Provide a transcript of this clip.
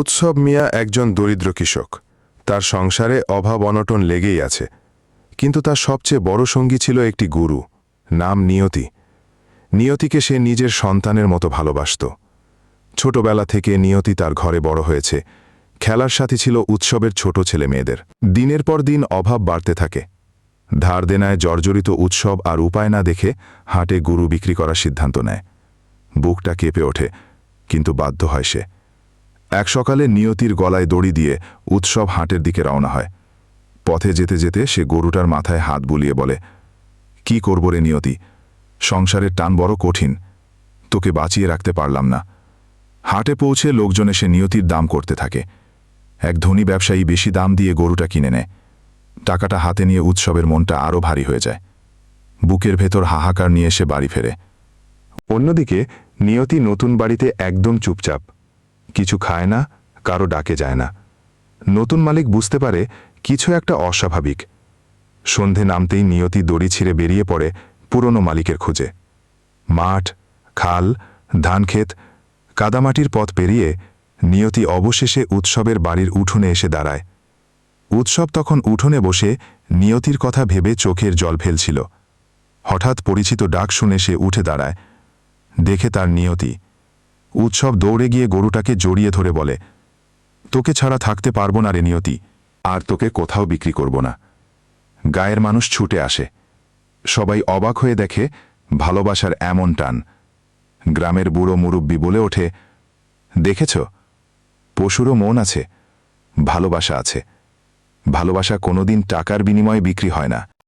উৎসব মিয়া একজন দরিদ্র কৃষক। তার সংসারে অভাব অনটন লেগেই আছে, কিন্তু তার সবচেয়ে বড় সঙ্গী ছিল একটি গরু, নাম নিয়তি। নিয়তিকে সে নিজের সন্তানের মতো ভালোবাসত। ছোটবেলা থেকে নিয়তি তার ঘরে বড় হয়েছে, খেলার সাথী ছিল উৎসবের ছোট ছেলে মেয়েদের। দিনের পর দিন অভাব বাড়তে থাকে। ধার দেনায় জর্জরিত উৎসব আর উপায় না দেখে হাটে গরু বিক্রি করার সিদ্ধান্ত নেয়। বুকটা কেঁপে ওঠে, কিন্তু বাধ্য হয় সে। এক সকালে নিয়তির গলায় দড়ি দিয়ে উৎসব হাটের দিকে রওনা হয়। পথে যেতে যেতে সে গরুটার মাথায় হাত বুলিয়ে বলে, কি করব রে নিয়তি, সংসারের টান বড় কঠিন, তোকে বাঁচিয়ে রাখতে পারলাম না। হাটে পৌঁছে লোকজন এসে নিয়তির দাম করতে থাকে। এক ধনী ব্যবসায়ী বেশি দাম দিয়ে গরুটা কিনে নেয়। টাকাটা হাতে নিয়ে উৎসবের মনটা আরও ভারী হয়ে যায়। বুকের ভেতর হাহাকার নিয়ে সে বাড়ি ফেরে। অন্যদিকে নিয়তি নতুন বাড়িতে একদম চুপচাপ, কিছু খায় না, কারো ডাকে যায় না। নতুন মালিক বুঝতে পারে কিছু একটা অস্বাভাবিক। সন্ধে নামতেই নিয়তি দড়ি ছিঁড়ে বেরিয়ে পড়ে পুরনো মালিকের খোঁজে। মাঠ, খাল, ধানক্ষেত, কাদামাটির পথ পেরিয়ে নিয়তি অবশেষে উৎসবের বাড়ির উঠোনে এসে দাঁড়ায়। উৎসব তখন উঠোনে বসে নিয়তির কথা ভেবে চোখের জল ফেলছিল। হঠাৎ পরিচিত ডাক শুনে সে উঠে দাঁড়ায়। দেখে তার নিয়তি। উৎসব দৌড়ে গিয়ে গরুটাকে জড়িয়ে ধরে বলে, তোকে ছাড়া থাকতে পারবো না রে নিয়তি, আর তোকে কোথাও বিক্রি করব না। গায়ের মানুষ ছুটে আসে। সবাই অবাক হয়ে দেখে ভালোবাসার এমন টান। গ্রামের বুড়ো মুরব্বি বলে ওঠে, দেখেছ, পশুরও মন আছে, ভালোবাসা আছে। ভালোবাসা কোনোদিন টাকার বিনিময়ে বিক্রি হয় না।